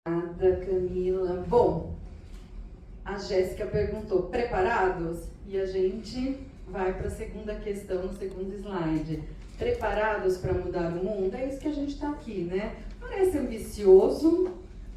Obrigada, Camila. Bom, a Jéssica perguntou, preparados? E a gente vai para a segunda questão, no segundo slide. Preparados para mudar o mundo? É isso que a gente está aqui, né? Parece ambicioso,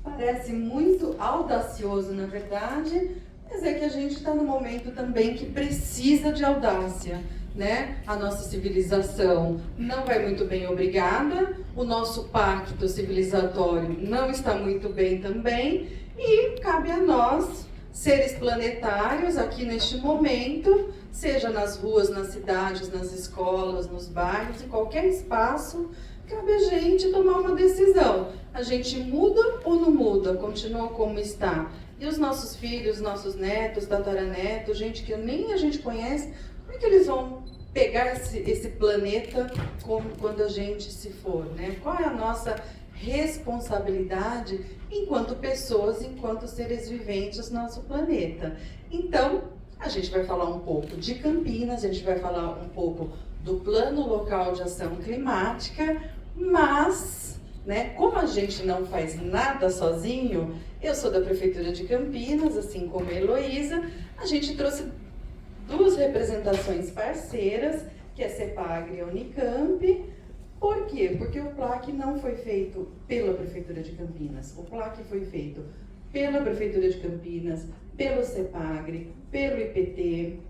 parece muito audacioso, na verdade, mas é que a gente está num momento também que precisa de audácia, né? A nossa civilização não vai muito bem, obrigada. O nosso pacto civilizatório não está muito bem também. E cabe a nós, seres planetários, aqui neste momento, seja nas ruas, nas cidades, nas escolas, nos bairros, em qualquer espaço, cabe a gente tomar uma decisão. A gente muda ou não muda? Continua como está? E os nossos filhos, nossos netos, tataranetos, gente que nem a gente conhece, como é que eles vão pegar esse planeta quando a gente se for, né? Qual é a nossa responsabilidade enquanto pessoas, enquanto seres viventes no nosso planeta? Então, a gente vai falar um pouco de Campinas, a gente vai falar um pouco do Plano Local de Ação Climática, mas, né, como a gente não faz nada sozinho, eu sou da Prefeitura de Campinas, assim como a Heloísa, a gente trouxe duas representações parceiras, que é a CEPAGRE e a Unicamp. Por quê? Porque o PLAC não foi feito pela Prefeitura de Campinas. O PLAC foi feito pela Prefeitura de Campinas, pelo CEPAGRE, pelo IPT,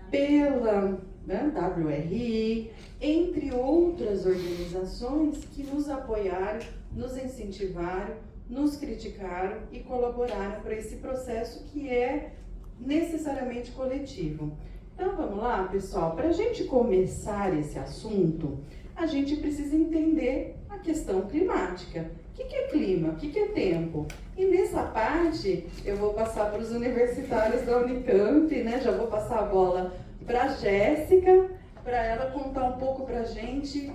pela WRI, entre outras organizações que nos apoiaram, nos incentivaram, nos criticaram e colaboraram para esse processo que é necessariamente coletivo. Então vamos lá, pessoal, para a gente começar esse assunto, a gente precisa entender a questão climática. O que é clima? O que é tempo? E nessa parte eu vou passar para os universitários da Unicamp, né? Já vou passar a bola para a Jéssica, para ela contar um pouco para a gente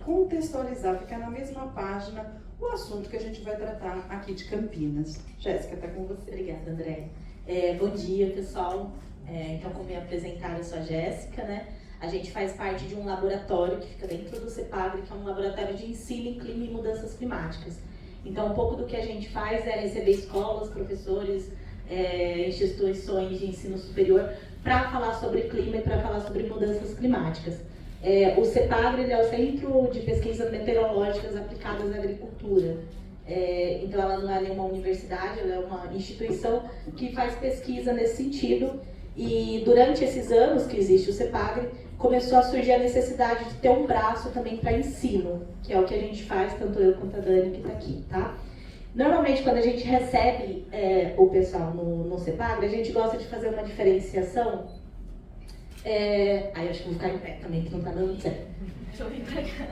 contextualizar, ficar na mesma página o assunto que a gente vai tratar aqui de Campinas. Jéssica, está com você. Obrigada, André. Bom dia, pessoal. Então, como me apresentaram, eu sou a Jéssica, né? A gente faz parte de um laboratório que fica dentro do CEPAGRE, que é um laboratório de ensino em clima e mudanças climáticas. Então, um pouco do que a gente faz é receber escolas, professores, instituições de ensino superior para falar sobre clima e para falar sobre mudanças climáticas. O CEPAGRE é o Centro de Pesquisas Meteorológicas Aplicadas à Agricultura. Então, ela não é nenhuma universidade, ela é uma instituição que faz pesquisa nesse sentido. E durante esses anos que existe o CEPAGRE, começou a surgir a necessidade de ter um braço também para ensino, que é o que a gente faz, tanto eu quanto a Dani que está aqui, tá? Normalmente, quando a gente recebe o pessoal no CEPAGRE, a gente gosta de fazer uma diferenciação. Aí eu acho que vou ficar em pé também, que não está dando certo. Deixa eu vir para cá.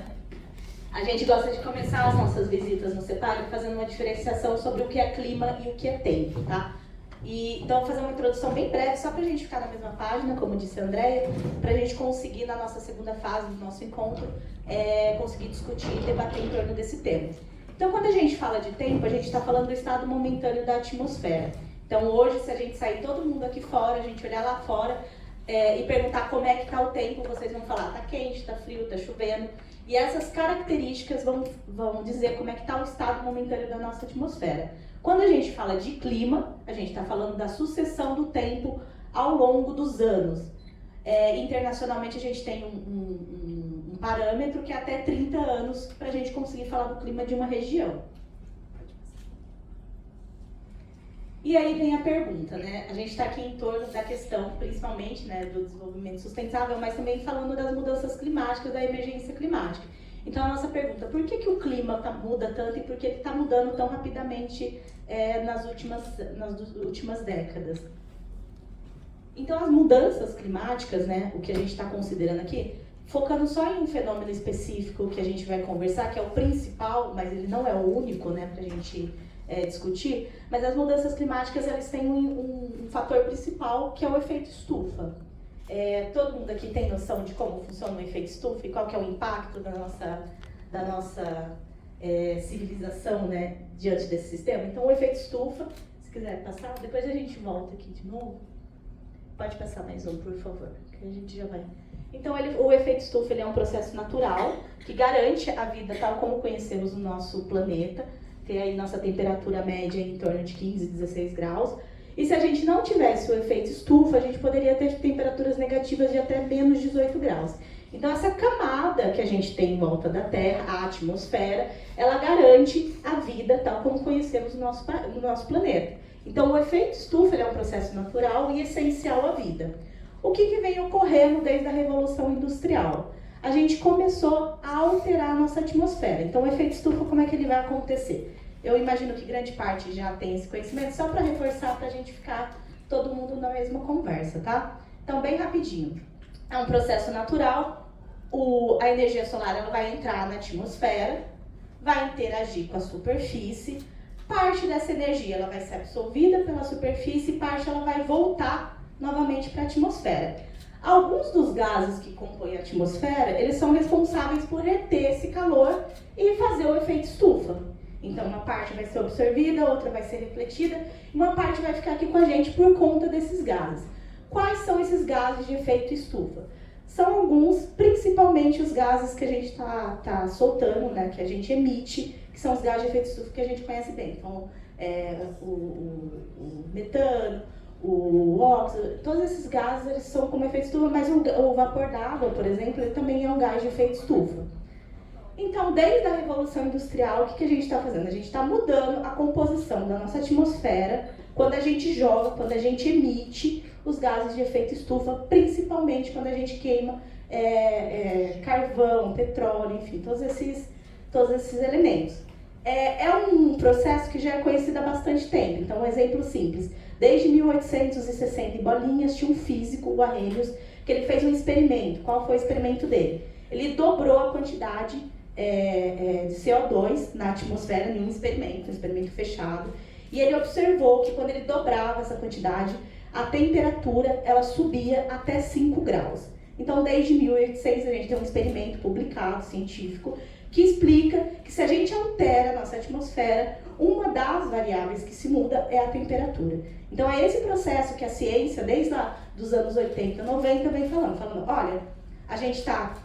A gente gosta de começar as nossas visitas no CEPAGRE fazendo uma diferenciação sobre o que é clima e o que é tempo, tá? Então, vou fazer uma introdução bem breve, só para a gente ficar na mesma página, como disse a Andréia, para a gente conseguir, na nossa segunda fase do nosso encontro, conseguir discutir e debater em torno desse tema. Então, quando a gente fala de tempo, a gente está falando do estado momentâneo da atmosfera. Então, hoje, se a gente sair todo mundo aqui fora, a gente olhar lá fora e perguntar como é que está o tempo, vocês vão falar, está quente, está frio, está chovendo. E essas características vão dizer como é que está o estado momentâneo da nossa atmosfera. Quando a gente fala de clima, a gente está falando da sucessão do tempo ao longo dos anos. Internacionalmente, a gente tem um parâmetro que é até 30 anos para a gente conseguir falar do clima de uma região. E aí vem a pergunta, né? A gente está aqui em torno da questão, principalmente, né, do desenvolvimento sustentável, mas também falando das mudanças climáticas, da emergência climática. Então, a nossa pergunta, por que o clima muda tanto e por que ele está mudando tão rapidamente nas últimas décadas? Então, as mudanças climáticas, né, o que a gente está considerando aqui, focando só em um fenômeno específico que a gente vai conversar, que é o principal, mas ele não é o único, né, para a gente discutir, mas as mudanças climáticas, elas têm um fator principal, que é o efeito estufa. Todo mundo aqui tem noção de como funciona o efeito estufa e qual que é o impacto da nossa civilização, né, diante desse sistema? Então, o efeito estufa, se quiser passar, depois a gente volta aqui de novo. Pode passar mais um, por favor, que a gente já vai. Então, o efeito estufa, ele é um processo natural que garante a vida tal como conhecemos no nosso planeta, ter aí nossa temperatura média em torno de 15, 16 graus. E se a gente não tivesse o efeito estufa, a gente poderia ter temperaturas negativas de até menos 18 graus. Então, essa camada que a gente tem em volta da Terra, a atmosfera, ela garante a vida tal como conhecemos no nosso planeta. Então, o efeito estufa é um processo natural e essencial à vida. O que vem ocorrendo desde a Revolução Industrial? A gente começou a alterar a nossa atmosfera. Então, o efeito estufa, como é que ele vai acontecer? Eu imagino que grande parte já tem esse conhecimento, só para reforçar, para a gente ficar todo mundo na mesma conversa, tá? Então, bem rapidinho. É um processo natural. A energia solar ela vai entrar na atmosfera, vai interagir com a superfície, parte dessa energia ela vai ser absorvida pela superfície e parte ela vai voltar novamente para a atmosfera. Alguns dos gases que compõem a atmosfera, eles são responsáveis por reter esse calor e fazer o efeito estufa. Então, uma parte vai ser absorvida, outra vai ser refletida, e uma parte vai ficar aqui com a gente por conta desses gases. Quais são esses gases de efeito estufa? São alguns, principalmente os gases que a gente tá soltando, né, que a gente emite, que são os gases de efeito estufa que a gente conhece bem. Então, o metano, o óxido, todos esses gases eles são como efeito estufa, mas o vapor d'água, por exemplo, ele também é um gás de efeito estufa. Então, desde a Revolução Industrial, o que a gente está fazendo? A gente está mudando a composição da nossa atmosfera quando a gente joga, quando a gente emite os gases de efeito estufa, principalmente quando a gente queima carvão, petróleo, enfim, todos esses elementos. É um processo que já é conhecido há bastante tempo. Então, um exemplo simples. Desde 1860, em Bolinhas, tinha um físico, o Arrhenius, que ele fez um experimento. Qual foi o experimento dele? Ele dobrou a quantidade de CO2 na atmosfera em um experimento fechado. E ele observou que quando ele dobrava essa quantidade, a temperatura ela subia até 5 graus. Então, desde 1800, a gente tem um experimento publicado, científico, que explica que se a gente altera a nossa atmosfera, uma das variáveis que se muda é a temperatura. Então, é esse processo que a ciência, desde lá dos anos 80, 90, vem falando, olha, a gente está,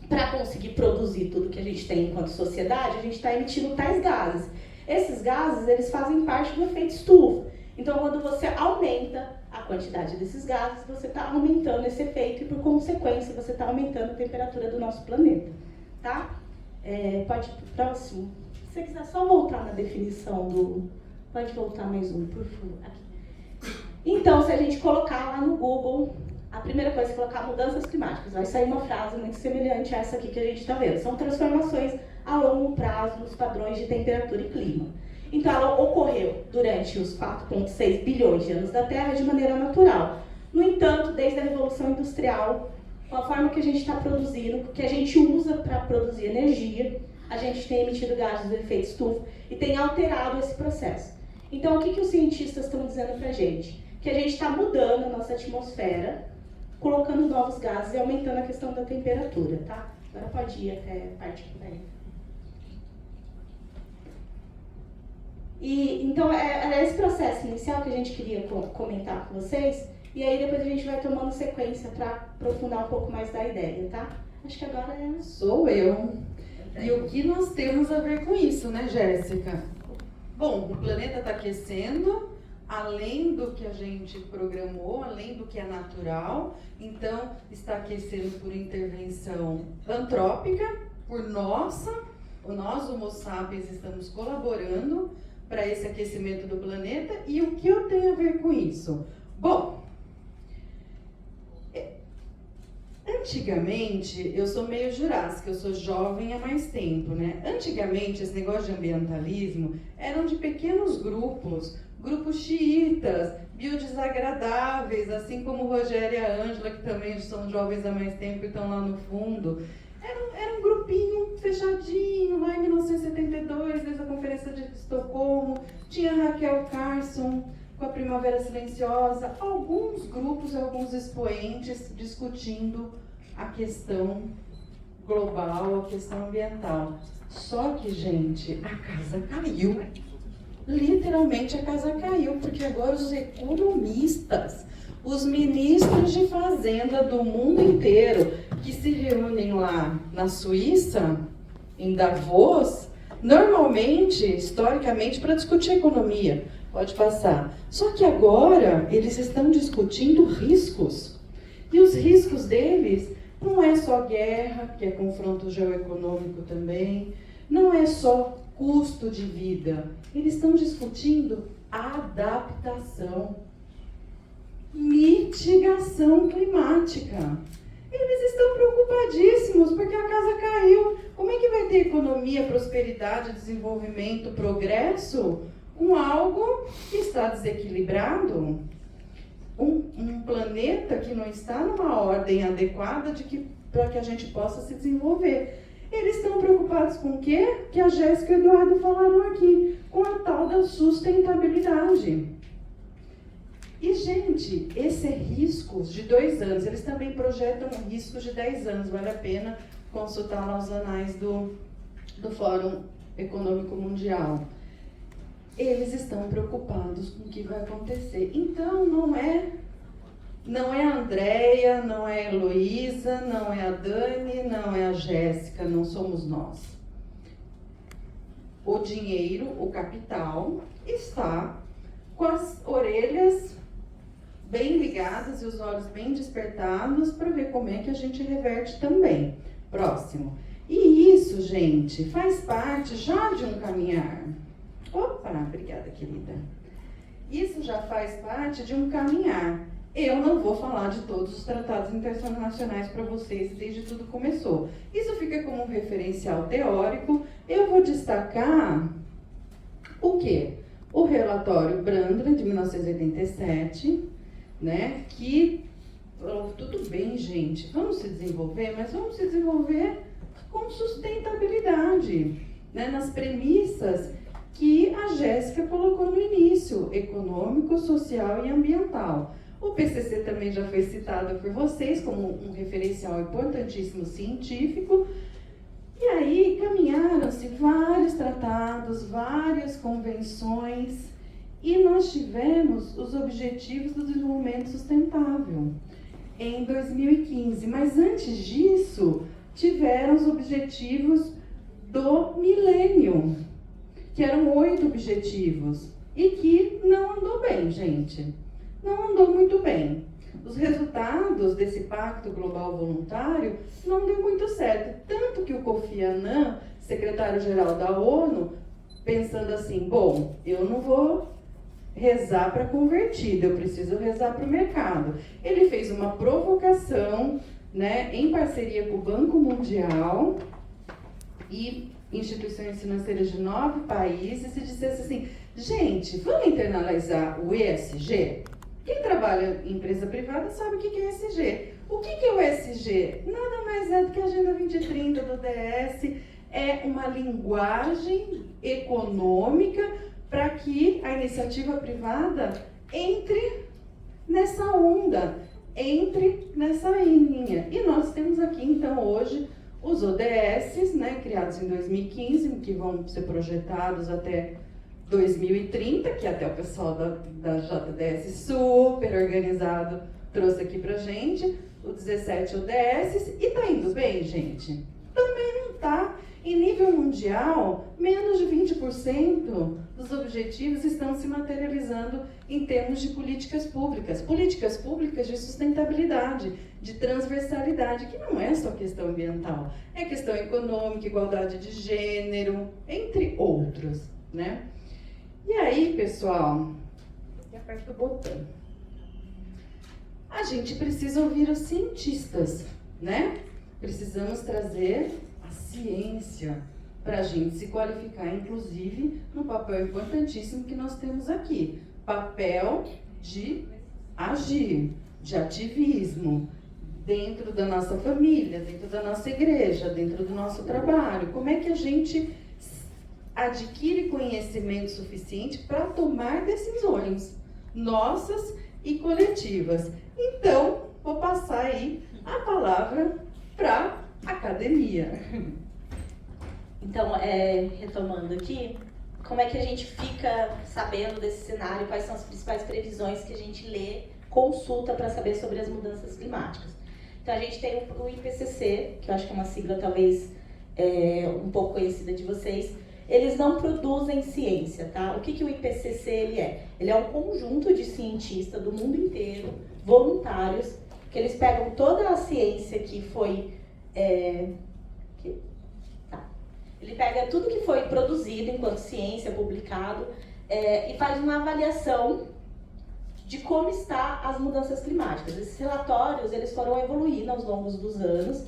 para conseguir produzir tudo que a gente tem enquanto sociedade, a gente está emitindo tais gases. Esses gases, eles fazem parte do efeito estufa. Então, quando você aumenta a quantidade desses gases, você está aumentando esse efeito e, por consequência, você está aumentando a temperatura do nosso planeta, tá? Pode ir para o próximo. Se você quiser só voltar na definição do... Pode voltar mais um, por favor. Aqui. Então, se a gente colocar lá no Google, a primeira coisa é colocar mudanças climáticas. Vai sair uma frase muito semelhante a essa aqui que a gente está vendo. São transformações a longo prazo nos padrões de temperatura e clima. Então, ela ocorreu durante os 4,6 bilhões de anos da Terra de maneira natural. No entanto, desde a Revolução Industrial, com a forma que a gente está produzindo, que a gente usa para produzir energia, a gente tem emitido gases do efeito estufa e tem alterado esse processo. Então, o que os cientistas estão dizendo para a gente? Que a gente está mudando a nossa atmosfera, colocando novos gases e aumentando a questão da temperatura, tá? Agora pode ir até a parte que vem. Então, era esse processo inicial que a gente queria comentar com vocês, e aí depois a gente vai tomando sequência para aprofundar um pouco mais da ideia, tá? Acho que agora Sou eu. E o que nós temos a ver com isso, né, Jéssica? Bom, o planeta está aquecendo, além do que a gente programou, além do que é natural, então está aquecendo por intervenção antrópica, por nós, Homo sapiens, estamos colaborando para esse aquecimento do planeta. E o que eu tenho a ver com isso? Bom, antigamente, eu sou meio jurássica, eu sou jovem há mais tempo, né? Antigamente, esse negócio de ambientalismo eram de pequenos grupos xiitas, biodesagradáveis, assim como o Rogério e a Ângela, que também são jovens há mais tempo e estão lá no fundo. Era um grupinho fechadinho, lá em 1972, desde a Conferência de Estocolmo. Tinha Raquel Carson com a Primavera Silenciosa, alguns grupos, alguns expoentes discutindo a questão global, a questão ambiental. Só que, gente, a casa caiu. Literalmente a casa caiu, porque agora os economistas, os ministros de fazenda do mundo inteiro, que se reúnem lá na Suíça, em Davos, Normalmente, historicamente, para discutir economia, pode passar. Só que agora eles estão discutindo riscos. E os riscos deles não é só guerra, que é confronto geoeconômico também, não é só custo de vida. Eles estão discutindo adaptação, mitigação climática. Eles estão preocupadíssimos porque a casa caiu. Como é que vai ter economia, prosperidade, desenvolvimento, progresso com algo que está desequilibrado? Um planeta que não está numa ordem adequada para que a gente possa se desenvolver. Eles estão preocupados com o quê? Que a Jéssica e o Eduardo falaram aqui, com a tal da sustentabilidade. E, gente, esse é riscos de 2 anos. Eles também projetam riscos de 10 anos. Vale a pena consultar lá os anais do Fórum Econômico Mundial. Eles estão preocupados com o que vai acontecer. Então, não é a Andréia, não é a Heloísa, não é a Dani, não é a Jéssica, não somos nós. O dinheiro, o capital, está com as orelhas bem ligadas e os olhos bem despertados para ver como é que a gente reverte também. Próximo. E isso, gente, faz parte já de um caminhar. Opa, obrigada, querida. Isso já faz parte de um caminhar. Eu não vou falar de todos os tratados internacionais para vocês desde tudo começou. Isso fica como um referencial teórico. Eu vou destacar o quê? O relatório Brundtland, de 1987, né? Que, tudo bem, gente, vamos se desenvolver, mas vamos se desenvolver com sustentabilidade, né? Nas premissas que a Jéssica colocou no início, econômico, social e ambiental. O PCC também já foi citado por vocês como um referencial importantíssimo científico. E aí caminharam-se vários tratados, várias convenções, e nós tivemos os Objetivos do Desenvolvimento Sustentável em 2015. Mas antes disso, tiveram os Objetivos do Milênio, que eram 8 objetivos, e que não andou bem, gente. Não andou muito bem. Os resultados desse Pacto Global Voluntário não deu muito certo. Tanto que o Kofi Annan, secretário-geral da ONU, pensando assim, bom, eu não vou rezar para convertida, eu preciso rezar para o mercado. Ele fez uma provocação, né, em parceria com o Banco Mundial e instituições financeiras de 9 países, e dissesse assim, gente, vamos internalizar o ESG? Quem trabalha em empresa privada sabe o que é ESG. O que é o ESG? Nada mais é do que a Agenda 2030 do DS, é uma linguagem econômica para que a iniciativa privada entre nessa onda, entre nessa linha. E nós temos aqui, então, hoje, os ODS, né, criados em 2015, que vão ser projetados até 2030, que até o pessoal da JDS super organizado trouxe aqui pra gente, o 17 ODS, e tá indo bem, gente? Também não tá. Em nível mundial, menos de 20% dos objetivos estão se materializando em termos de políticas públicas de sustentabilidade, de transversalidade, que não é só questão ambiental, é questão econômica, igualdade de gênero, entre outros, né? E aí, pessoal, aperta o botão. A gente precisa ouvir os cientistas, né? Precisamos trazer a ciência para a gente se qualificar, inclusive, no papel importantíssimo que nós temos aqui. Papel de agir, de ativismo, dentro da nossa família, dentro da nossa igreja, dentro do nosso trabalho. Como é que a gente adquire conhecimento suficiente para tomar decisões nossas e coletivas? Então, vou passar aí a palavra para a academia. Então, retomando aqui, como é que a gente fica sabendo desse cenário, quais são as principais previsões que a gente lê, consulta para saber sobre as mudanças climáticas? Então, a gente tem o IPCC, que eu acho que é uma sigla talvez um pouco conhecida de vocês, eles não produzem ciência, tá? O que o IPCC ele é? Ele é um conjunto de cientistas do mundo inteiro, voluntários, que eles pegam toda a ciência que foi... Ele pega tudo que foi produzido enquanto ciência, publicado, e faz uma avaliação de como está as mudanças climáticas. Esses relatórios, eles foram evoluindo ao longo dos anos,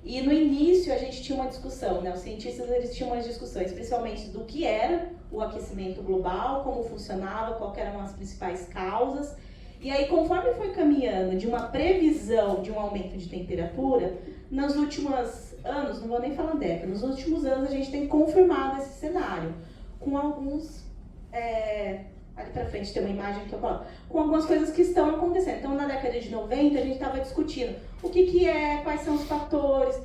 e no início a gente tinha uma discussão, né? Os cientistas eles tinham umas discussões, principalmente do que era o aquecimento global, como funcionava, quais eram as principais causas. E aí, conforme foi caminhando de uma previsão de um aumento de temperatura, nos últimos anos, não vou nem falar década, nos últimos anos a gente tem confirmado esse cenário, com alguns... ali pra frente tem uma imagem que eu coloco, com algumas coisas que estão acontecendo. Então, na década de 90, a gente estava discutindo o que é, quais são os fatores,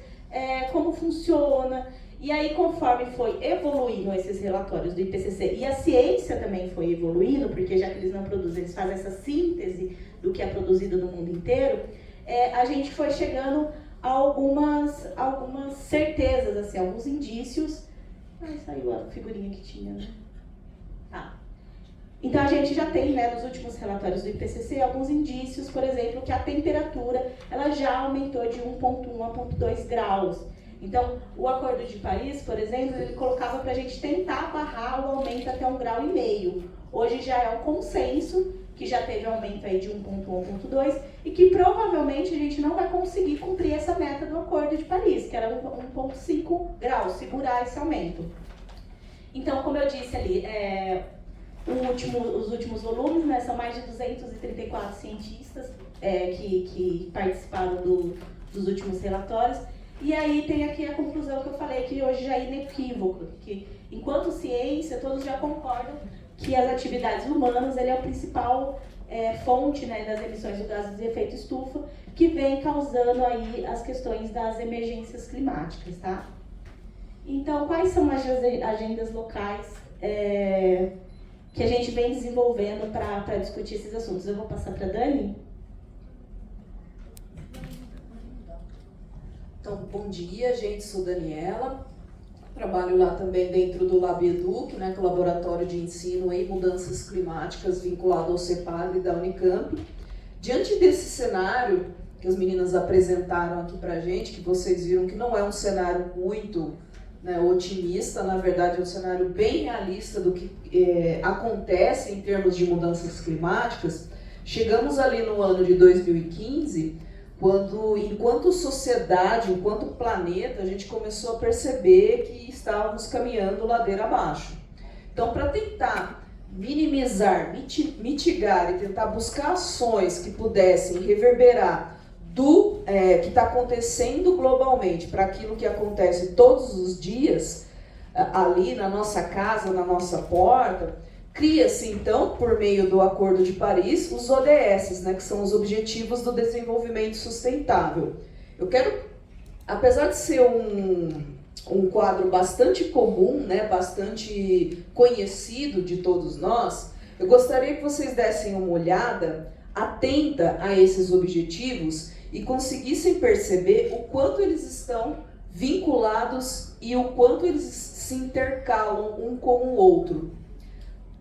como funciona. E aí, conforme foi evoluindo esses relatórios do IPCC, e a ciência também foi evoluindo, porque já que eles não produzem, eles fazem essa síntese do que é produzido no mundo inteiro, a gente foi chegando a algumas certezas, assim, alguns indícios. Ai, saiu a figurinha que tinha, né? Então, a gente já tem, né, nos últimos relatórios do IPCC, alguns indícios, por exemplo, que a temperatura ela já aumentou de 1,1 a 1,2 graus. Então, o Acordo de Paris, por exemplo, ele colocava para a gente tentar barrar o aumento até 1,5 graus. Hoje já é um consenso que já teve aumento aí de 1,1 a 1,2 e que provavelmente a gente não vai conseguir cumprir essa meta do Acordo de Paris, que era 1,5 graus, segurar esse aumento. Então, como eu disse ali, os últimos volumes, né, são mais de 234 cientistas que participaram dos últimos relatórios. E aí tem aqui a conclusão que eu falei, que hoje já é inequívoco, que enquanto ciência, todos já concordam que as atividades humanas ele é a principal fonte, né, das emissões do gás de efeito estufa, que vem causando aí as questões das emergências climáticas, tá? Então, quais são as agendas locais que a gente vem desenvolvendo para discutir esses assuntos? Eu vou passar para a Dani. Então, bom dia, gente, sou Daniela, trabalho lá também dentro do LabEduc, né, que é o Laboratório de Ensino em Mudanças Climáticas vinculado ao CEPAGRE da Unicamp. Diante desse cenário que as meninas apresentaram aqui pra gente, que vocês viram que não é um cenário muito, né, otimista, na verdade é um cenário bem realista do que acontece em termos de mudanças climáticas, chegamos ali no ano de 2015, quando, enquanto sociedade, enquanto planeta, a gente começou a perceber que estávamos caminhando ladeira abaixo. Então, para tentar minimizar, mitigar e tentar buscar ações que pudessem reverberar do que está acontecendo globalmente para aquilo que acontece todos os dias, ali na nossa casa, na nossa porta, cria-se, então, por meio do Acordo de Paris, os ODS, né, que são os Objetivos do Desenvolvimento Sustentável. Eu quero, apesar de ser um quadro bastante comum, né, bastante conhecido de todos nós, eu gostaria que vocês dessem uma olhada atenta a esses objetivos e conseguissem perceber o quanto eles estão vinculados e o quanto eles se intercalam um com o outro.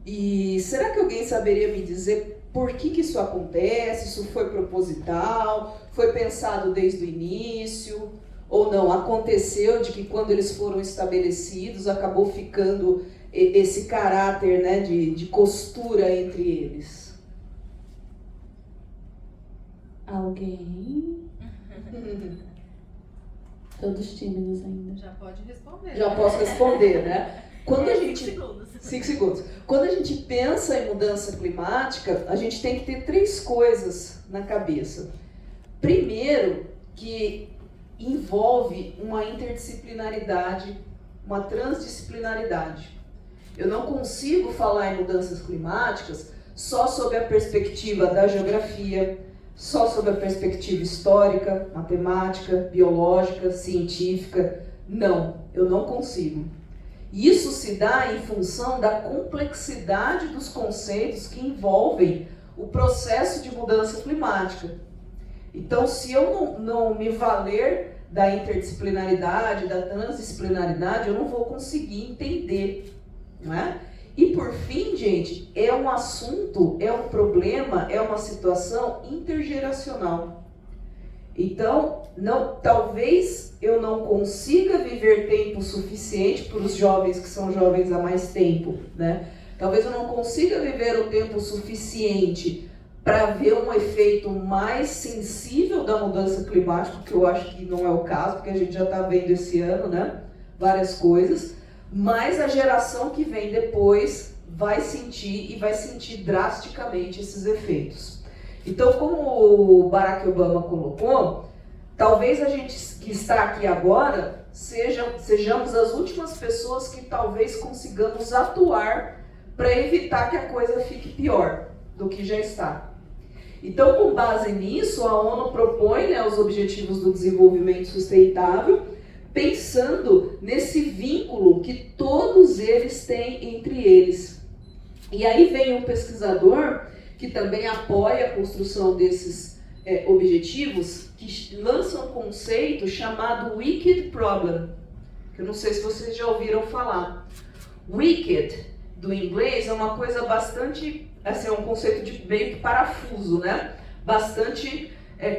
E será que alguém saberia me dizer por que isso acontece? Isso foi proposital? Foi pensado desde o início? Ou não? Aconteceu de que quando eles foram estabelecidos acabou ficando esse caráter, né, de costura entre eles? Alguém? Todos tímidos ainda. Já pode responder. Já posso responder, né? Quando a gente... 5 segundos. 5 segundos. Quando a gente pensa em mudança climática, a gente tem que ter 3 coisas na cabeça. Primeiro, que envolve uma interdisciplinaridade, uma transdisciplinaridade. Eu não consigo falar em mudanças climáticas só sob a perspectiva da geografia, só sob a perspectiva histórica, matemática, biológica, científica. Não, eu não consigo. Isso se dá em função da complexidade dos conceitos que envolvem o processo de mudança climática. Então, se eu não me valer da interdisciplinaridade, da transdisciplinaridade, eu não vou conseguir entender, não é? E por fim, gente, é um assunto, é um problema, é uma situação intergeracional. Então, talvez eu não consiga viver tempo suficiente para os jovens que são jovens há mais tempo, né? Talvez eu não consiga viver o tempo suficiente para ver um efeito mais sensível da mudança climática, que eu acho que não é o caso, porque a gente já está vendo esse ano, né? Várias coisas. Mas a geração que vem depois vai sentir, e vai sentir drasticamente esses efeitos. Então, como o Barack Obama colocou, talvez a gente que está aqui agora sejamos as últimas pessoas que talvez consigamos atuar para evitar que a coisa fique pior do que já está. Então, com base nisso, a ONU propõe, né, os Objetivos do Desenvolvimento Sustentável, pensando nesse vínculo que todos eles têm entre eles. E aí vem um pesquisador que também apoia a construção desses objetivos, que lança um conceito chamado Wicked Problem, que eu não sei se vocês já ouviram falar. Wicked, do inglês, é uma coisa bastante, assim, é um conceito de meio que parafuso, né? Bastante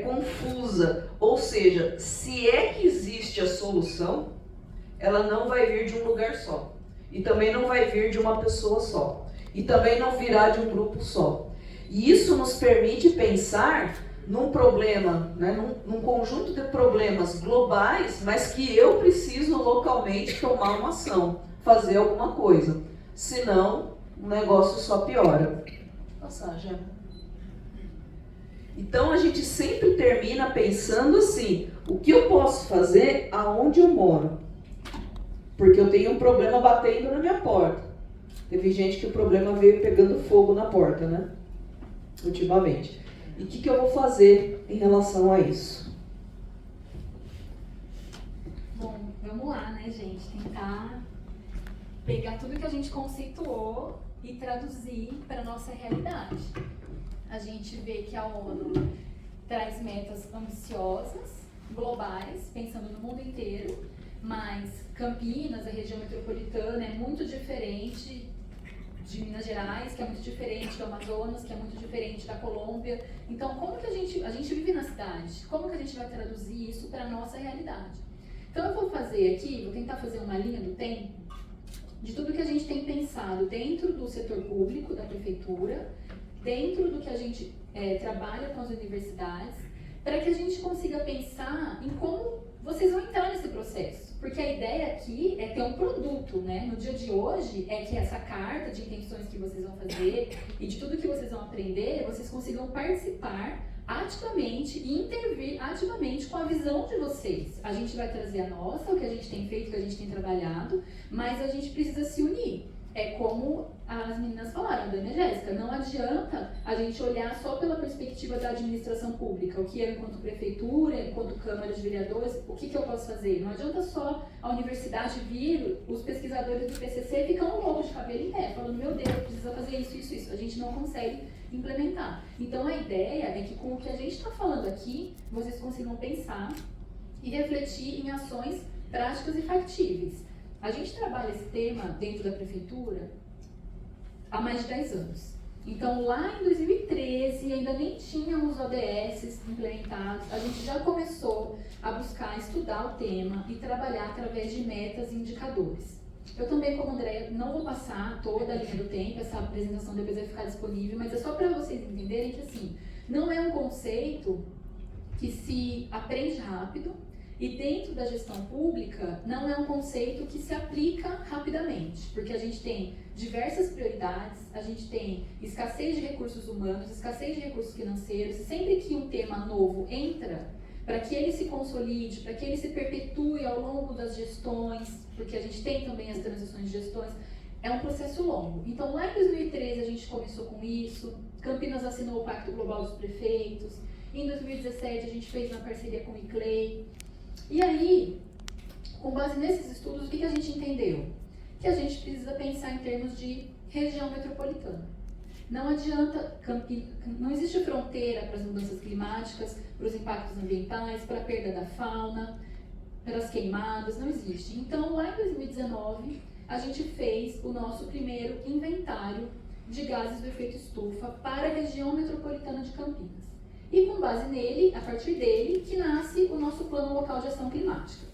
confusa. Ou seja, se é que existe a solução, ela não vai vir de um lugar só. E também não vai vir de uma pessoa só. E também não virá de um grupo só. E isso nos permite pensar num problema, né, num conjunto de problemas globais, mas que eu preciso localmente tomar uma ação, fazer alguma coisa. Senão, o negócio só piora. Passagem. Então, a gente sempre termina pensando assim, o que eu posso fazer aonde eu moro? Porque eu tenho um problema batendo na minha porta. Teve gente que o problema veio pegando fogo na porta, né? Ultimamente. E o que eu vou fazer em relação a isso? Bom, vamos lá, né, gente? Tentar pegar tudo que a gente conceituou e traduzir para a nossa realidade. A gente vê que a ONU traz metas ambiciosas, globais, pensando no mundo inteiro, mas Campinas, a região metropolitana, é muito diferente de Minas Gerais, que é muito diferente do Amazonas, que é muito diferente da Colômbia. Então, como que a gente vive na cidade? Como que a gente vai traduzir isso para a nossa realidade? Então, eu vou fazer aqui, vou tentar fazer uma linha do tempo de tudo que a gente tem pensado dentro do setor público, da prefeitura, dentro do que a gente trabalha com as universidades, para que a gente consiga pensar em como vocês vão entrar nesse processo. Porque a ideia aqui é ter um produto, né? No dia de hoje, é que essa carta de intenções que vocês vão fazer e de tudo que vocês vão aprender, vocês consigam participar ativamente e intervir ativamente com a visão de vocês. A gente vai trazer a nossa, o que a gente tem feito, o que a gente tem trabalhado, mas a gente precisa se unir. É como as meninas falaram, a Dani e a Jéssica, não adianta a gente olhar só pela perspectiva da administração pública, o que eu enquanto prefeitura, enquanto Câmara de Vereadores, o que eu posso fazer? Não adianta só a universidade vir, os pesquisadores do PCC ficam loucos de cabelo em pé, falando, meu Deus, precisa fazer isso, isso, isso. A gente não consegue implementar. Então a ideia é que com o que a gente está falando aqui, vocês consigam pensar e refletir em ações práticas e factíveis. A gente trabalha esse tema dentro da prefeitura há mais de 10 anos. Então, lá em 2013, ainda nem tínhamos ODS implementados, a gente já começou a buscar estudar o tema e trabalhar através de metas e indicadores. Eu também, como Andréia, não vou passar toda a linha do tempo, essa apresentação depois vai ficar disponível, mas é só para vocês entenderem que, assim, não é um conceito que se aprende rápido, e dentro da gestão pública, não é um conceito que se aplica rapidamente, porque a gente tem diversas prioridades, a gente tem escassez de recursos humanos, escassez de recursos financeiros, e sempre que um tema novo entra, para que ele se consolide, para que ele se perpetue ao longo das gestões, porque a gente tem também as transições de gestões, é um processo longo. Então, lá em 2013 a gente começou com isso, Campinas assinou o Pacto Global dos Prefeitos, em 2017 a gente fez uma parceria com o ICLEI. E aí, com base nesses estudos, o que a gente entendeu? Que a gente precisa pensar em termos de região metropolitana. Não adianta, não existe fronteira para as mudanças climáticas, para os impactos ambientais, para a perda da fauna. pelas queimadas, não existe. Então, lá em 2019, a gente fez o nosso primeiro inventário de gases do efeito estufa para a região metropolitana de Campinas. E com base nele, a partir dele, que nasce o nosso Plano Local de Ação Climática.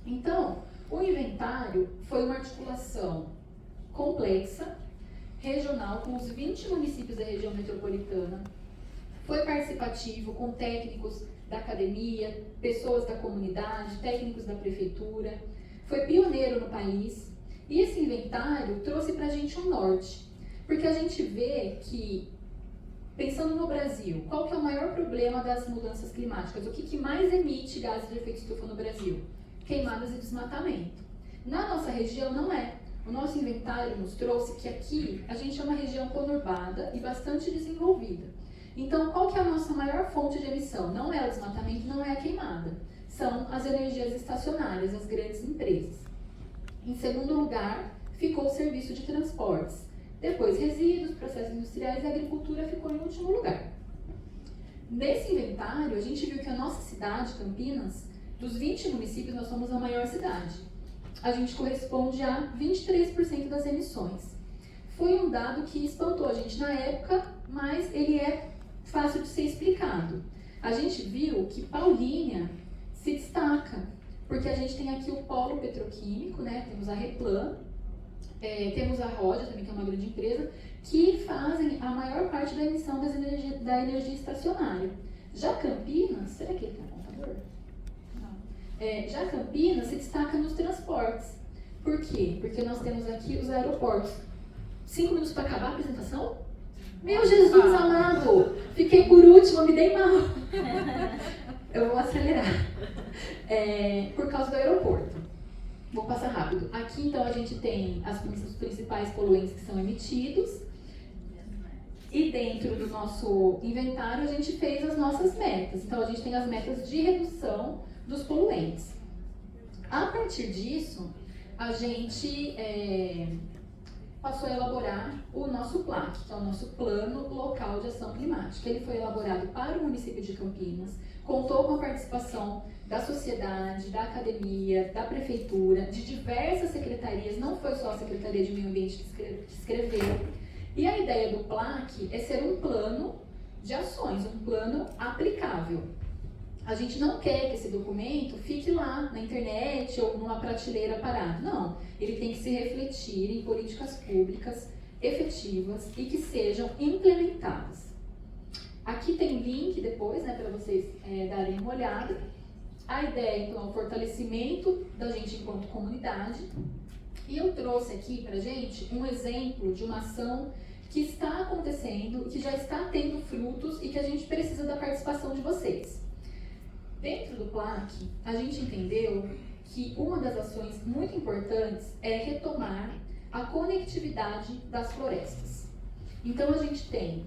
Então, o inventário foi uma articulação complexa, regional, com os 20 municípios da região metropolitana. Foi participativo, com técnicos da academia, pessoas da comunidade, técnicos da prefeitura. Foi pioneiro no país. E esse inventário trouxe para a gente um norte. Porque a gente vê que, pensando no Brasil, qual que é o maior problema das mudanças climáticas? O que mais emite gases de efeito estufa no Brasil? Queimadas e desmatamento. Na nossa região não é. O nosso inventário nos trouxe que aqui a gente é uma região conurbada e bastante desenvolvida. Então, qual que é a nossa maior fonte de emissão? Não é o desmatamento, não é a queimada. São as energias estacionárias, as grandes empresas. Em segundo lugar, ficou o serviço de transportes. Depois, resíduos, processos industriais e agricultura ficou em último lugar. Nesse inventário, a gente viu que a nossa cidade, Campinas, dos 20 municípios, nós somos a maior cidade. A gente corresponde a 23% das emissões. Foi um dado que espantou a gente na época, mas ele é fácil de ser explicado. A gente viu que Paulínia se destaca, porque a gente tem aqui o polo petroquímico, né? Temos a Replan, temos a Rodia também, que é uma grande empresa, que fazem a maior parte da emissão da energia estacionária. Já Campinas, será que ele tem um computador? Não. Já Campinas se destaca nos transportes. Por quê? Porque nós temos aqui os aeroportos. 5 minutos para acabar a apresentação? Meu Jesus amado! Fiquei por último, me dei mal. Eu vou acelerar. Por causa do aeroporto. Vou passar rápido. Aqui, então, a gente tem os principais poluentes que são emitidos. E dentro do nosso inventário, a gente fez as nossas metas. Então, a gente tem as metas de redução dos poluentes. A partir disso, a gente passou a elaborar o nosso PLAC, que é o nosso Plano Local de Ação Climática. Ele foi elaborado para o município de Campinas, contou com a participação da sociedade, da academia, da prefeitura, de diversas secretarias, não foi só a Secretaria de Meio Ambiente que escreveu. E a ideia do PLAC é ser um plano de ações, um plano aplicável. A gente não quer que esse documento fique lá na internet ou numa prateleira parado. Não, ele tem que se refletir em políticas públicas efetivas e que sejam implementadas. Aqui tem link depois, né, para vocês darem uma olhada. A ideia, então, é o fortalecimento da gente enquanto comunidade. E eu trouxe aqui pra gente um exemplo de uma ação que está acontecendo, que já está tendo frutos e que a gente precisa da participação de vocês. Dentro do PLAC, a gente entendeu que uma das ações muito importantes é retomar a conectividade das florestas. Então a gente tem...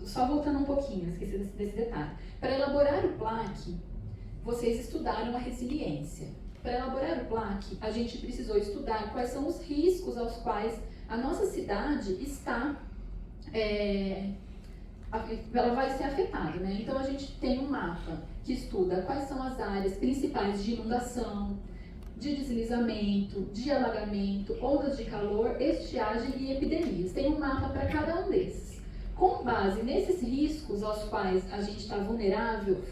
Só voltando um pouquinho, esqueci desse detalhe. Para elaborar o PLAC, vocês estudaram a resiliência. Para elaborar o PLAC, a gente precisou estudar quais são os riscos aos quais a nossa cidade está... ela vai ser afetada, né? Então a gente tem um mapa que estuda quais são as áreas principais de inundação, de deslizamento, de alagamento, ondas de calor, estiagem e epidemias. Tem um mapa para cada um desses. Com base nesses riscos aos quais a gente está vulnerável,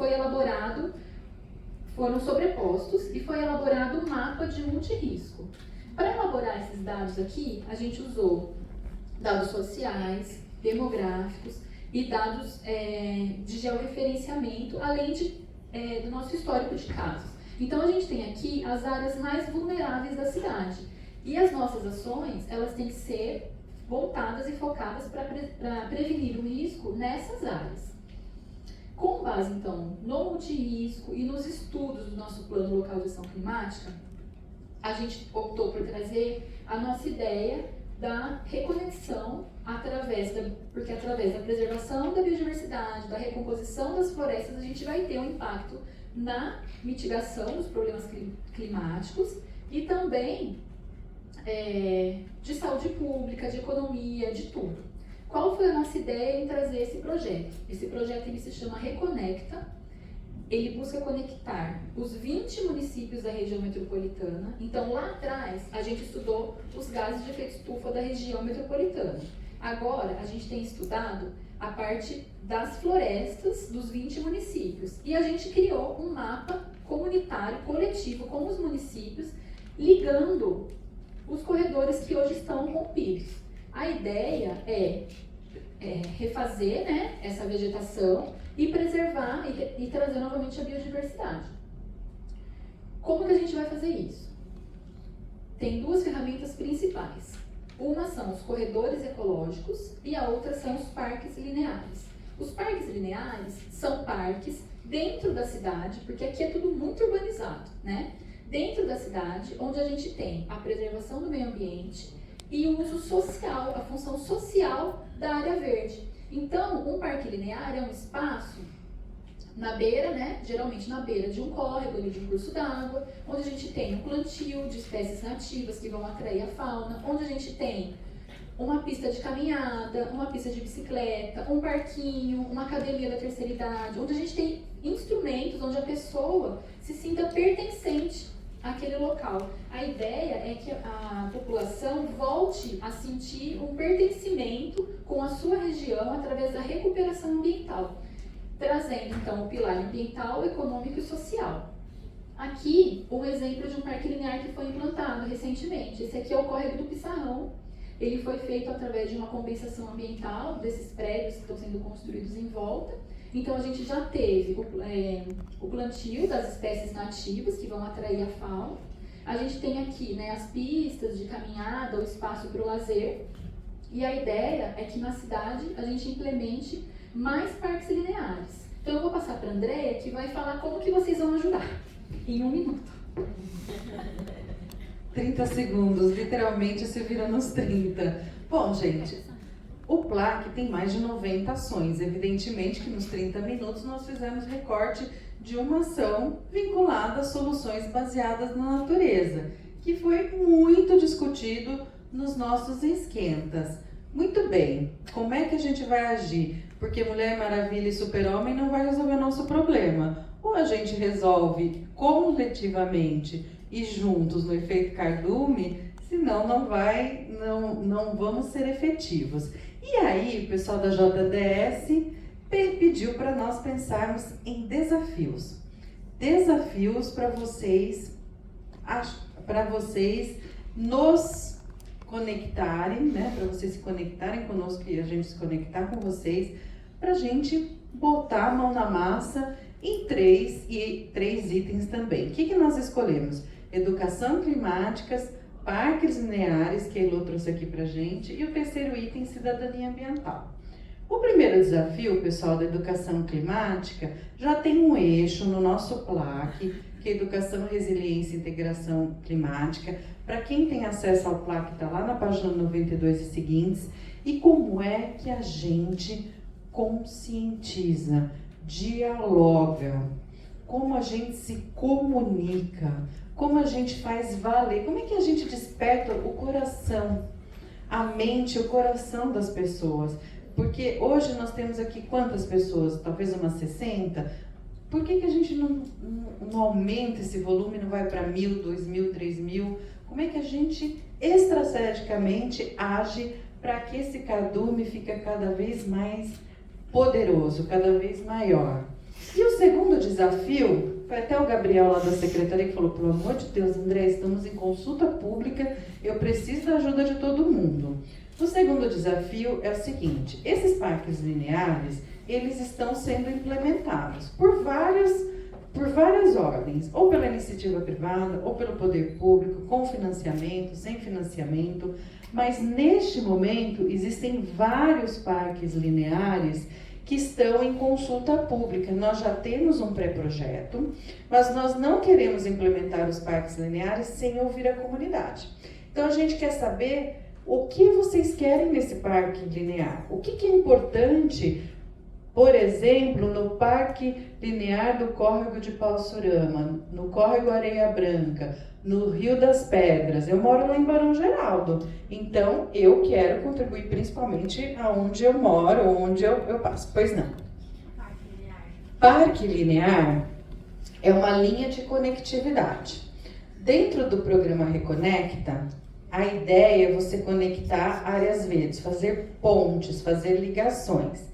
foram sobrepostos e foi elaborado um mapa de multirrisco. Para elaborar esses dados aqui, a gente usou dados sociais, demográficos e dados de georreferenciamento, além do nosso histórico de casos. Então, a gente tem aqui as áreas mais vulneráveis da cidade. E as nossas ações, elas têm que ser voltadas e focadas para prevenir o risco nessas áreas. Com base, então, no multirrisco e nos estudos do nosso Plano Local de Ação Climática, a gente optou por trazer a nossa ideia da reconexão porque através da preservação da biodiversidade, da recomposição das florestas, a gente vai ter um impacto na mitigação dos problemas climáticos e também de saúde pública, de economia, de tudo. Qual foi a nossa ideia em trazer esse projeto? Esse projeto ele se chama Reconecta ele busca conectar os 20 municípios da região metropolitana. Então, lá atrás, a gente estudou os gases de efeito estufa da região metropolitana. Agora, a gente tem estudado a parte das florestas dos 20 municípios. E a gente criou um mapa comunitário, coletivo, com os municípios, ligando os corredores que hoje estão rompidos. A ideia é refazer, né, essa vegetação e preservar e trazer novamente a biodiversidade. Como que a gente vai fazer isso? Tem duas ferramentas principais. Uma são os corredores ecológicos e a outra são os parques lineares. Os parques lineares são parques dentro da cidade, porque aqui é tudo muito urbanizado, né? Dentro da cidade, onde a gente tem a preservação do meio ambiente e o uso social, a função social da área verde. Então, um parque linear é um espaço na beira, né, geralmente na beira de um córrego, ali de um curso d'água, onde a gente tem um plantio de espécies nativas que vão atrair a fauna, onde a gente tem uma pista de caminhada, uma pista de bicicleta, um parquinho, uma academia da terceira idade, onde a gente tem instrumentos onde a pessoa se sinta pertencente àquele local. A ideia é que a população volte a sentir um pertencimento com a sua região através da recuperação ambiental, trazendo então o pilar ambiental, econômico e social. Aqui, um exemplo de um parque linear que foi implantado recentemente. Esse aqui é o Córrego do Pissarrão. Ele foi feito através de uma compensação ambiental desses prédios que estão sendo construídos em volta. Então, a gente já teve o plantio das espécies nativas que vão atrair a fauna. A gente tem aqui, né, as pistas de caminhada, o espaço para o lazer. E a ideia é que na cidade a gente implemente mais parques lineares. Então, eu vou passar para a Andréia, que vai falar como que vocês vão ajudar, em 1 minuto. 30 segundos, literalmente se vira nos 30. Bom, gente, o PLAC tem mais de 90 ações. Evidentemente que nos 30 minutos nós fizemos recorte de uma ação vinculada a soluções baseadas na natureza, que foi muito discutido nos nossos esquentas. Muito bem, como é que a gente vai agir? Porque Mulher Maravilha e Super-Homem não vai resolver nosso problema. Ou a gente resolve coletivamente e juntos no efeito cardume, senão não vamos ser efetivos. E aí, o pessoal da JDS pediu para nós pensarmos em desafios. Desafios para vocês nos conectarem, né? Para vocês se conectarem conosco e a gente se conectar com vocês, para a gente botar a mão na massa em três itens também. O que nós escolhemos? Educação climática, parques lineares, que a Elô trouxe aqui pra gente, e o terceiro item, cidadania ambiental. O primeiro desafio, pessoal, da educação climática, já tem um eixo no nosso PLAC, que é Educação, Resiliência e Integração Climática. Para quem tem acesso ao PLAC, está lá na página 92 e seguintes. E como é que a gente conscientiza, dialoga, como a gente se comunica, como a gente faz valer, como é que a gente desperta o coração, a mente, o coração das pessoas. Porque hoje nós temos aqui quantas pessoas? Talvez umas 60? Por que a gente não aumenta esse volume, não vai para 1.000, 2.000, 3.000? Como é que a gente estrategicamente age para que esse cardume fique cada vez mais poderoso, cada vez maior? E o segundo desafio, foi até o Gabriel lá da secretaria que falou, pelo amor de Deus, André, estamos em consulta pública, eu preciso da ajuda de todo mundo. O segundo desafio é o seguinte, esses parques lineares, eles estão sendo implementados por várias ordens, ou pela iniciativa privada, ou pelo poder público, com financiamento, sem financiamento, mas neste momento existem vários parques lineares que estão em consulta pública. Nós já temos um pré-projeto, mas nós não queremos implementar os parques lineares sem ouvir a comunidade. Então a gente quer saber o que vocês querem nesse parque linear, o que é importante. Por exemplo, no Parque Linear do Córrego de Paussurama, no Córrego Areia Branca, no Rio das Pedras. Eu moro lá em Barão Geraldo, então eu quero contribuir principalmente aonde eu moro, onde eu passo. Pois não. Parque linear. Parque linear, é uma linha de conectividade. Dentro do programa Reconecta, a ideia é você conectar áreas verdes, fazer pontes, fazer ligações.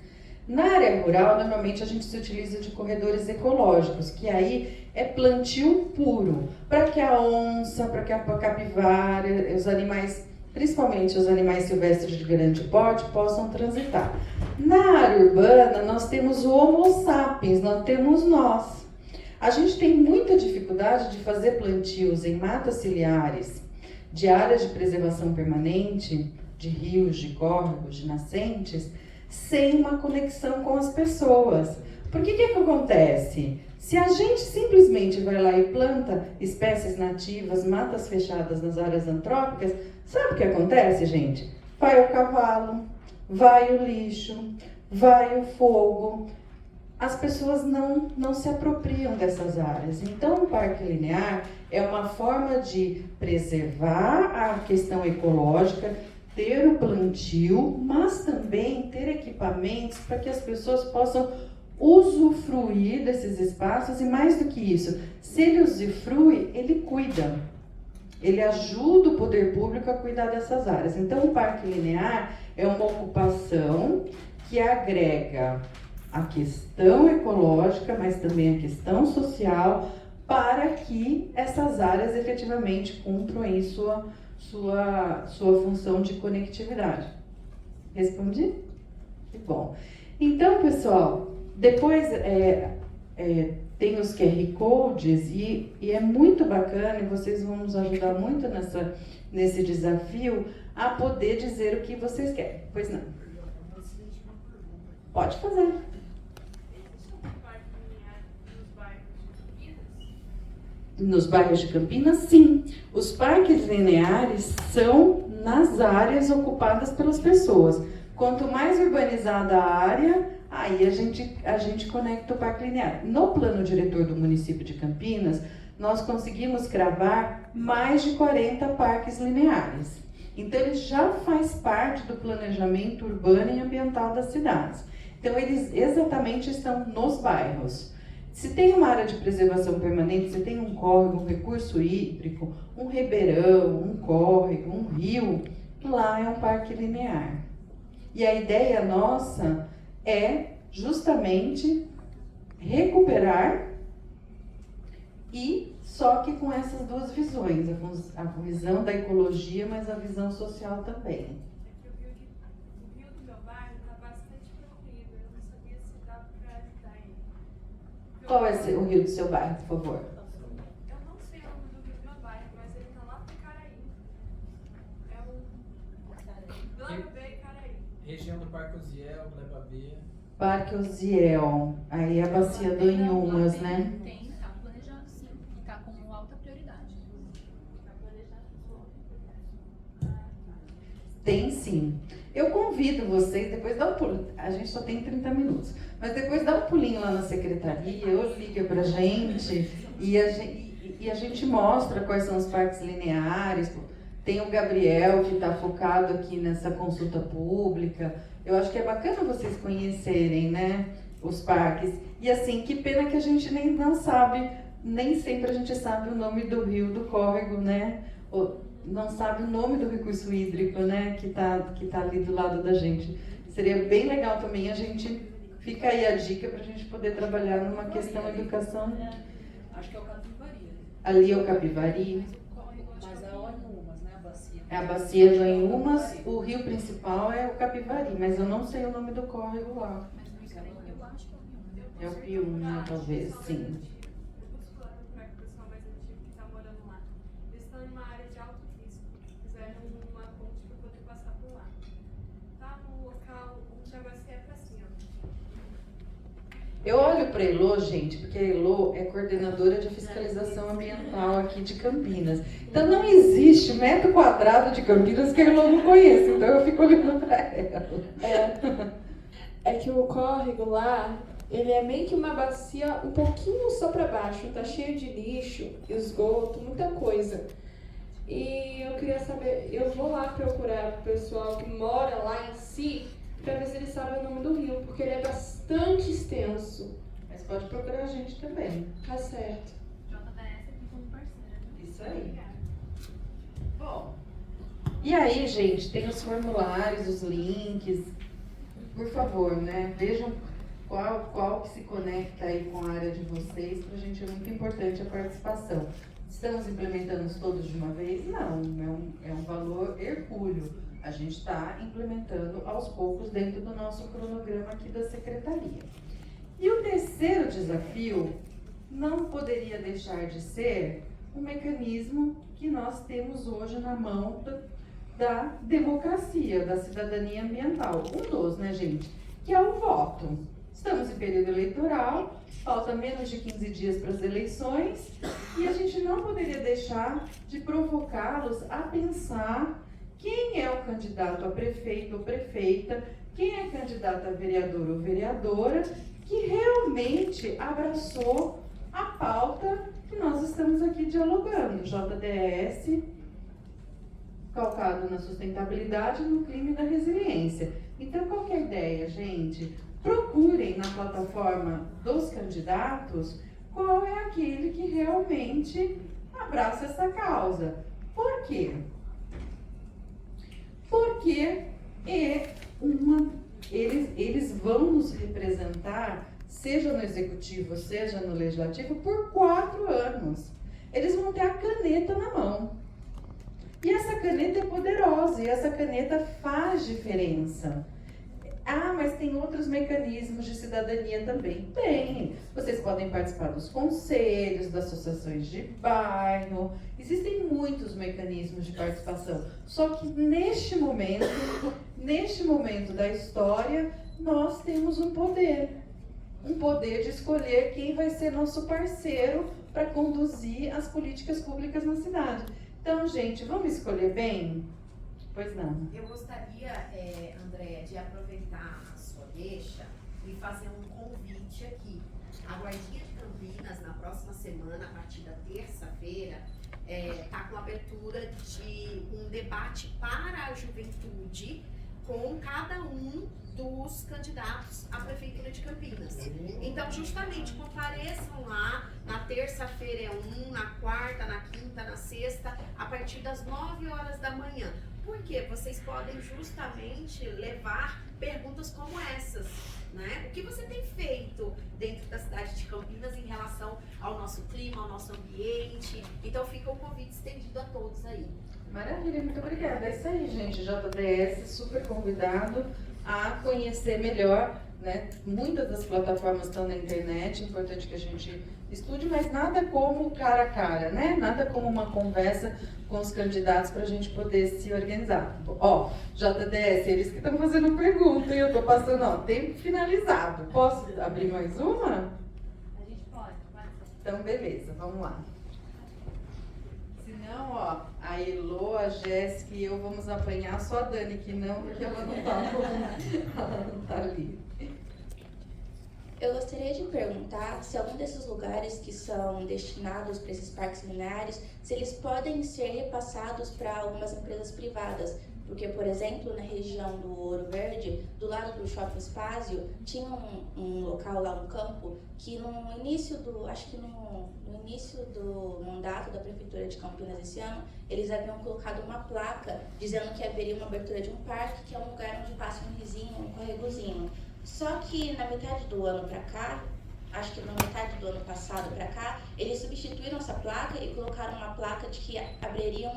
Na área rural, normalmente a gente se utiliza de corredores ecológicos, que aí é plantio puro, para que a onça, para que a capivara, os animais, principalmente os animais silvestres de grande porte, possam transitar. Na área urbana, nós temos o Homo sapiens, nós temos nós. A gente tem muita dificuldade de fazer plantios em matas ciliares, de áreas de preservação permanente, de rios, de córregos, de nascentes, sem uma conexão com as pessoas. Por que acontece? Se a gente simplesmente vai lá e planta espécies nativas, matas fechadas nas áreas antrópicas, sabe o que acontece, gente? Vai o cavalo, vai o lixo, vai o fogo. As pessoas não se apropriam dessas áreas. Então, o parque linear é uma forma de preservar a questão ecológica, ter o plantio, mas também ter equipamentos para que as pessoas possam usufruir desses espaços. E mais do que isso, se ele usufrui, ele cuida. Ele ajuda o poder público a cuidar dessas áreas. Então, o parque linear é uma ocupação que agrega a questão ecológica, mas também a questão social, para que essas áreas efetivamente cumpram aí sua função de conectividade. Respondi? Que bom. Então, pessoal, depois tem os QR Codes e é muito bacana, e vocês vão nos ajudar muito nesse desafio a poder dizer o que vocês querem. Pois não? Pode fazer. Nos bairros de Campinas, sim. Os parques lineares são nas áreas ocupadas pelas pessoas. Quanto mais urbanizada a área, aí a gente conecta o parque linear. No plano diretor do município de Campinas, nós conseguimos cravar mais de 40 parques lineares. Então, ele já faz parte do planejamento urbano e ambiental das cidades. Então, eles exatamente estão nos bairros. Se tem uma área de preservação permanente, se tem um córrego, um recurso hídrico, um ribeirão, um córrego, um rio, lá é um parque linear. E a ideia nossa é justamente recuperar, e só que com essas duas visões, a visão da ecologia, mas a visão social também. O rio do meu bairro está bastante poluído, eu não sabia se dava para ajudar ele. Qual é o rio do seu bairro, por favor? Eu não sei o nome do rio do meu bairro, mas ele está lá pro Caraí. É o Gleba B e Caraí. Região do Parque Uziel, Gleba B. Parque Uziel, aí a bacia do Inhumas, né? Tem, tá planejado sim, tá como alta prioridade. Tem sim. Eu convido vocês, depois dá um pulo, a gente só tem 30 minutos, mas depois dá um pulinho lá na secretaria, ou liga pra gente e a gente mostra quais são os parques lineares. Tem o Gabriel, que está focado aqui nessa consulta pública. Eu acho que é bacana vocês conhecerem, né, os parques. E assim, que pena que a gente não sabe, nem sempre a gente sabe o nome do rio, do córrego, né? Não sabe o nome do recurso hídrico, né, que tá ali do lado da gente. Seria bem legal também a gente, fica aí a dica para a gente poder trabalhar numa questão de educação. Acho que é o Capivari. Ali é o Capivari. Mas é o Inhumas, né? A bacia. É a bacia do Inhumas, o rio principal é o Capivari, mas eu não sei o nome do córrego lá. Mas no Icaraí eu acho que é o É o Piúna, talvez, sim. Para o pessoal mais antigo que está morando lá. Eles estão em uma área de alto risco. Fizeram uma ponte para poder passar por lá. Tá no local onde a bacia é para cima. Eu olho para a Elô, gente, porque a Elô é coordenadora de fiscalização ambiental aqui de Campinas. Então não existe metro quadrado de Campinas que a Elô não conheça, então eu fico olhando para ela. É que o córrego lá, ele é meio que uma bacia um pouquinho só para baixo, tá cheio de lixo, esgoto, muita coisa. E eu queria saber, eu vou lá procurar o pessoal que mora lá em si, para ver se eles sabem o nome do rio, porque ele é bastante extenso. Mas pode procurar a gente também. Tá certo. JBS aqui como parceira. Isso aí. Obrigada. Bom, e aí, gente, tem os formulários, os links. Por favor, né? Vejam qual que se conecta aí com a área de vocês. Pra gente é muito importante a participação. Estamos implementando todos de uma vez? Não, é um valor hercúleo. A gente está implementando aos poucos dentro do nosso cronograma aqui da Secretaria. E o terceiro desafio não poderia deixar de ser o mecanismo que nós temos hoje na mão da democracia, da cidadania ambiental. Um dos, né, gente? Que é o voto. Estamos em período eleitoral, falta menos de 15 dias para as eleições e a gente não poderia deixar de provocá-los a pensar quem é o candidato a prefeito ou prefeita, quem é candidato a vereador ou vereadora, que realmente abraçou a pauta que nós estamos aqui dialogando, JDS, calcado na sustentabilidade, no clima e na resiliência. Então, qual que é a ideia, gente? Procurem na plataforma dos candidatos qual é aquele que realmente abraça essa causa. Por quê? Porque eles vão nos representar, seja no executivo, seja no legislativo, por 4 anos. Eles vão ter a caneta na mão. E essa caneta é poderosa, e essa caneta faz diferença. Ah, mas tem outros mecanismos de cidadania também. Tem. Vocês podem participar dos conselhos, das associações de bairro. Existem muitos mecanismos de participação. Só que neste momento da história, nós temos um poder. Um poder de escolher quem vai ser nosso parceiro para conduzir as políticas públicas na cidade. Então, gente, vamos escolher bem? Pois não. Eu gostaria, Andréa, de aproveitar a sua deixa e fazer um convite aqui. A Guardinha de Campinas, na próxima semana, a partir da terça-feira, está com abertura de um debate para a juventude com cada um dos candidatos à Prefeitura de Campinas. Então, justamente, compareçam lá, na terça-feira é um, na quarta, na quinta, na sexta, a partir das 9 horas da manhã. Porque vocês podem justamente levar perguntas como essas, né? O que você tem feito dentro da cidade de Campinas em relação ao nosso clima, ao nosso ambiente? Então fica o convite estendido a todos aí. Maravilha, muito obrigada. É isso aí, gente. JDS, super convidado a conhecer melhor, né? Muitas das plataformas estão na internet, é importante que a gente estude, mas nada como cara a cara, né? Nada como uma conversa com os candidatos para a gente poder se organizar. Ó, JDS, eles que estão fazendo pergunta e eu estou passando, ó, tempo finalizado. Posso abrir mais uma? A gente pode. Então, beleza, vamos lá. Se não, ó, a Elô, a Jéssica e eu vamos apanhar, só a Dani que não, porque ela não tá ali. Eu gostaria de perguntar se algum desses lugares que são destinados para esses parques lineares, se eles podem ser repassados para algumas empresas privadas. Porque, por exemplo, na região do Ouro Verde, do lado do Shopping Spazio, tinha um local lá, um campo, que no início do mandato da Prefeitura de Campinas esse ano, eles haviam colocado uma placa dizendo que haveria uma abertura de um parque, que é um lugar onde passa um risinho, um corregozinho. Só que na metade do ano para cá, acho que na metade do ano passado para cá, eles substituíram essa placa e colocaram uma placa de que abririam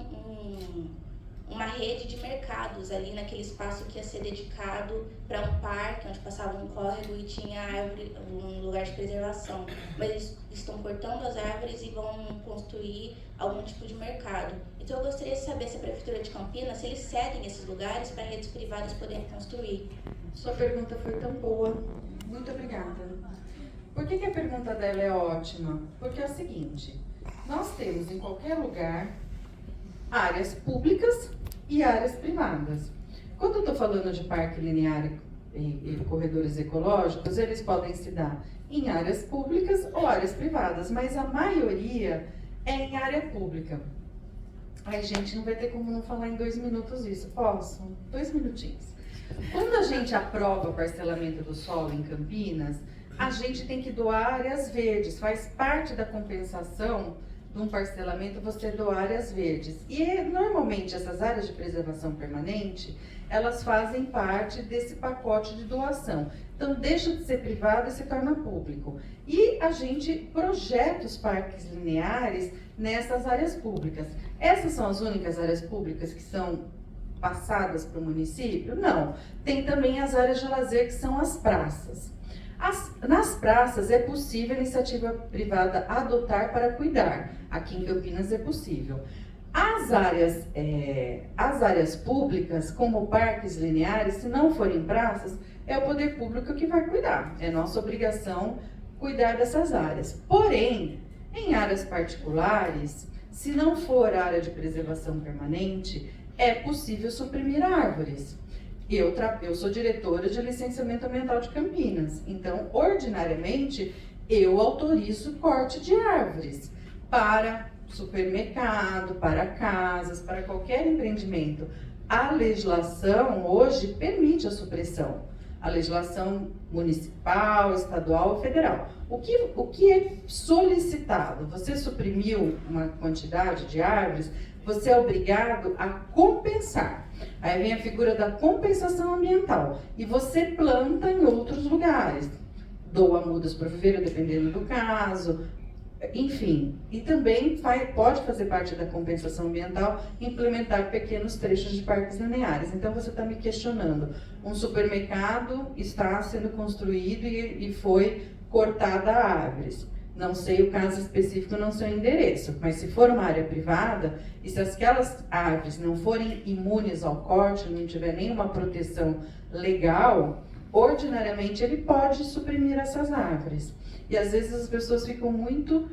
uma rede de mercados ali naquele espaço que ia ser dedicado para um parque, onde passava um córrego e tinha árvore, um lugar de preservação. Mas eles estão cortando as árvores e vão construir algum tipo de mercado. Então eu gostaria de saber se a Prefeitura de Campinas, se eles cedem esses lugares para redes privadas poderem construir. Sua pergunta foi tão boa. Muito obrigada. Por que a pergunta dela é ótima? Porque é o seguinte, nós temos em qualquer lugar áreas públicas e áreas privadas. Quando eu estou falando de parque linear e corredores ecológicos, eles podem se dar em áreas públicas ou áreas privadas, mas a maioria é em área pública. Ai, gente, não vai ter como não falar em 2 minutos isso. Posso? 2 minutinhos. Quando a gente aprova o parcelamento do solo em Campinas, a gente tem que doar áreas verdes, faz parte da compensação de um parcelamento você doar áreas verdes. E normalmente essas áreas de preservação permanente, elas fazem parte desse pacote de doação. Então deixa de ser privado e se torna público. E a gente projeta os parques lineares nessas áreas públicas. Essas são as únicas áreas públicas que são passadas para o município? Não. Tem também as áreas de lazer, que são as praças. Nas praças é possível a iniciativa privada adotar para cuidar. Aqui em Campinas é possível. As áreas públicas, como parques lineares, se não forem praças, é o poder público que vai cuidar. É nossa obrigação cuidar dessas áreas. Porém, em áreas particulares, se não for área de preservação permanente, é possível suprimir árvores. Eu sou diretora de licenciamento ambiental de Campinas, então, ordinariamente, eu autorizo corte de árvores para supermercado, para casas, para qualquer empreendimento. A legislação hoje permite a supressão. A legislação municipal, estadual, federal. O que é solicitado? Você suprimiu uma quantidade de árvores, você é obrigado a compensar. Aí vem a figura da compensação ambiental. E você planta em outros lugares. Doa mudas para o viveiro, dependendo do caso. Enfim, e também pode fazer parte da compensação ambiental implementar pequenos trechos de parques lineares. Então você está me questionando, um supermercado está sendo construído e foi cortada árvores. Não sei o caso específico, não sei o endereço, mas se for uma área privada, e se aquelas árvores não forem imunes ao corte, não tiver nenhuma proteção legal, ordinariamente ele pode suprimir essas árvores. E às vezes as pessoas ficam muito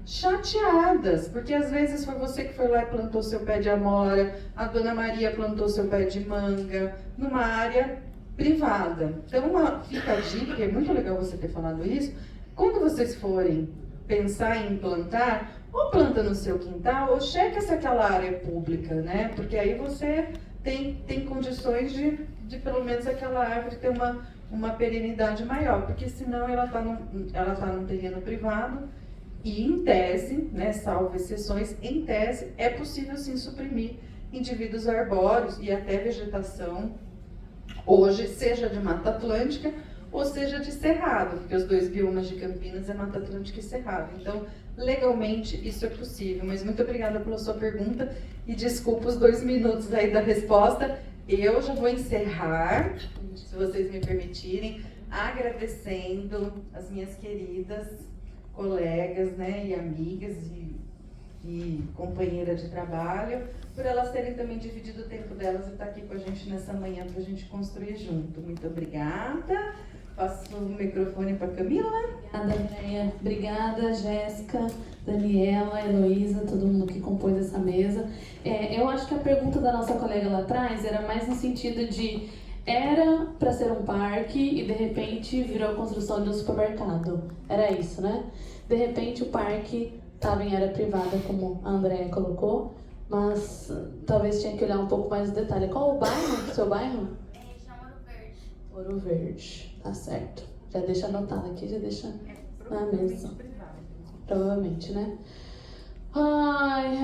chateadas, porque às vezes foi você que foi lá e plantou seu pé de amora, a dona Maria plantou seu pé de manga, numa área privada. Então fica a dica, é muito legal você ter falado isso, quando vocês forem pensar em plantar, ou planta no seu quintal, ou checa se aquela área é pública, né? Porque aí você tem condições de pelo menos aquela árvore ter uma perenidade maior, porque senão ela tá num terreno privado e em tese, né, salvo exceções, em tese é possível sim suprimir indivíduos arbóreos e até vegetação, hoje seja de Mata Atlântica ou seja de Cerrado, porque os dois biomas de Campinas é Mata Atlântica e Cerrado. Então, legalmente isso é possível, mas muito obrigada pela sua pergunta e desculpa os 2 minutos aí da resposta. Eu já vou encerrar, se vocês me permitirem, agradecendo as minhas queridas colegas, né, e amigas e companheiras de trabalho, por elas terem também dividido o tempo delas e estar aqui com a gente nessa manhã para a gente construir junto. Muito obrigada. Passo o microfone para a Camila. Obrigada, Andréia. Obrigada, Jéssica, Daniela, Heloísa, todo mundo que compôs essa mesa. Eu acho que a pergunta da nossa colega lá atrás era mais no sentido de era para ser um parque e de repente virou a construção de um supermercado. Era isso, né? De repente o parque estava em área privada, como a Andréia colocou, mas talvez tinha que olhar um pouco mais no detalhe. Qual o bairro? Seu bairro? Chama Ouro Verde. Ouro Verde, tá certo. Já deixa anotado aqui, já deixa na mesa. Provavelmente, né? Ai,